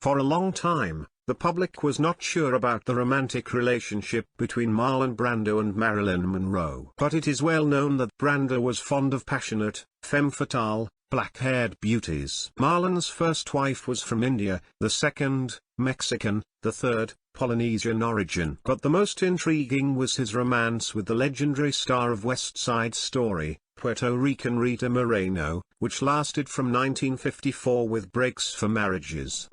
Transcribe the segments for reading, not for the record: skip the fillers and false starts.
For a long time, the public was not sure about the romantic relationship between Marlon Brando and Marilyn Monroe. But it is well known that Brando was fond of passionate, femme fatale, black-haired beauties. Marlon's first wife was from India, the second, Mexican, the third, Polynesian origin. But the most intriguing was his romance with the legendary star of West Side Story, Puerto Rican Rita Moreno, which lasted from 1954 with breaks for marriages.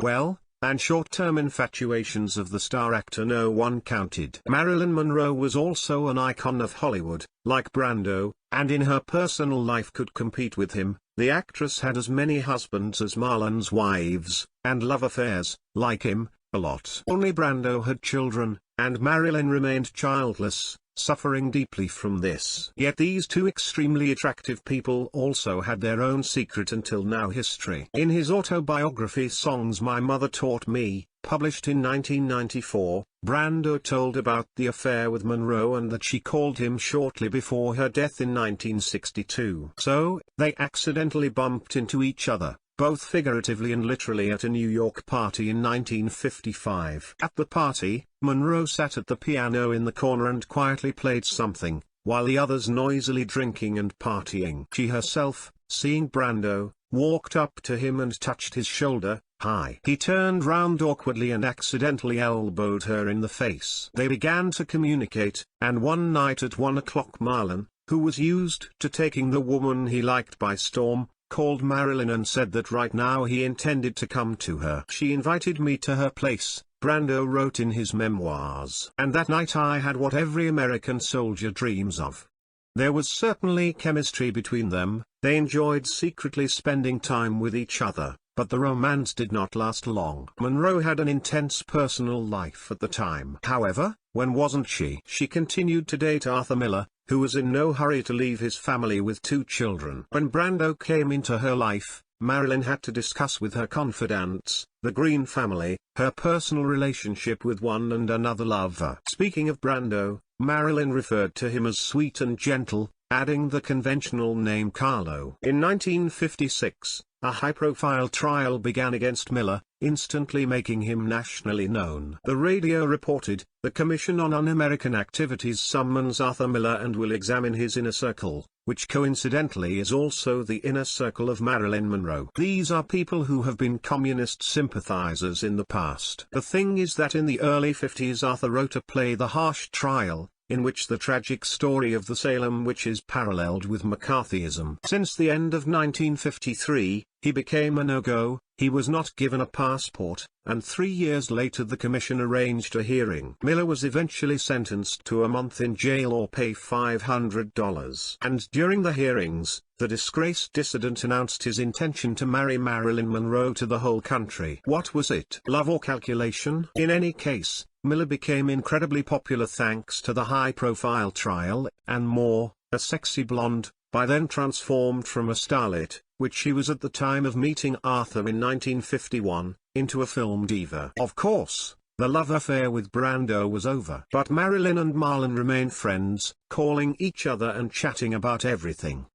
And short-term infatuations of the star actor no one counted. Marilyn Monroe was also an icon of Hollywood, like Brando, and in her personal life could compete with him. The actress had as many husbands as Marlon's wives, and love affairs, like him, a lot. Only Brando had children, and Marilyn remained childless, suffering deeply from this. Yet these two extremely attractive people also had their own secret until now history. In his autobiography Songs My Mother Taught Me, published in 1994, Brando told about the affair with Monroe and that she called him shortly before her death in 1962. So, they accidentally bumped into each other, both figuratively and literally, at a New York party in 1955. At the party, Monroe sat at the piano in the corner and quietly played something, while the others noisily drinking and partying. She herself, seeing Brando, walked up to him and touched his shoulder. "Hi." He turned round awkwardly and accidentally elbowed her in the face. They began to communicate, and one night at 1 o'clock Marlon, who was used to taking the woman he liked by storm, called Marilyn and said that right now he intended to come to her. "She invited me to her place," Brando wrote in his memoirs. "And that night I had what every American soldier dreams of." There was certainly chemistry between them. They enjoyed secretly spending time with each other, but the romance did not last long. Monroe had an intense personal life at the time. However, when wasn't she? She continued to date Arthur Miller, who was in no hurry to leave his family with 2 children. When Brando came into her life, Marilyn had to discuss with her confidants, the Green family, her personal relationship with one and another lover. Speaking of Brando, Marilyn referred to him as sweet and gentle, adding the conventional name Carlo. In 1956, a high-profile trial began against Miller, instantly making him nationally known. The radio reported, "The Commission on Un-American Activities summons Arthur Miller and will examine his inner circle," which coincidentally is also the inner circle of Marilyn Monroe. These are people who have been communist sympathizers in the past. The thing is that in the early 50s Arthur wrote a play, The Harsh Trial, in which the tragic story of the Salem witches paralleled with McCarthyism. Since the end of 1953, he became a no-go, he was not given a passport, and 3 years later the commission arranged a hearing. Miller was eventually sentenced to a month in jail or pay $500. And during the hearings, the disgraced dissident announced his intention to marry Marilyn Monroe to the whole country. What was it? Love or calculation? In any case, Miller became incredibly popular thanks to the high-profile trial, and more, a sexy blonde, by then transformed from a starlet, which she was at the time of meeting Arthur in 1951, into a film diva. Of course, the love affair with Brando was over. But Marilyn and Marlon remained friends, calling each other and chatting about everything.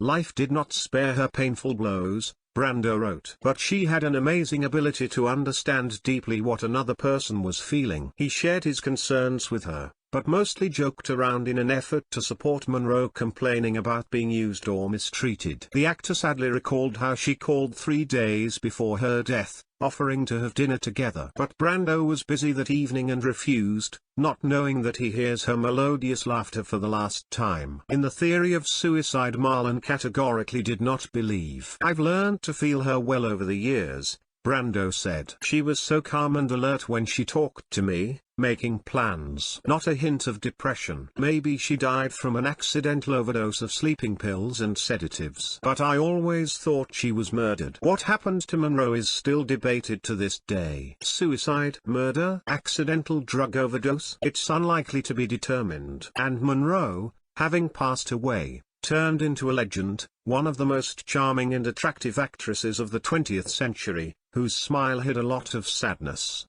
Life did not spare her painful blows, Brando wrote. But she had an amazing ability to understand deeply what another person was feeling. He shared his concerns with her, but mostly joked around in an effort to support Monroe complaining about being used or mistreated. The actor sadly recalled how she called 3 days before her death, offering to have dinner together. But Brando was busy that evening and refused, not knowing that he hears her melodious laughter for the last time. In the theory of suicide Marlon categorically did not believe. "I've learned to feel her well over the years," Brando said. "She was so calm and alert when she talked to me, making plans. Not a hint of depression. Maybe she died from an accidental overdose of sleeping pills and sedatives. But I always thought she was murdered." What happened to Monroe is still debated to this day. Suicide, murder, accidental drug overdose? It's unlikely to be determined. And Monroe, having passed away, turned into a legend, one of the most charming and attractive actresses of the 20th century, whose smile hid a lot of sadness.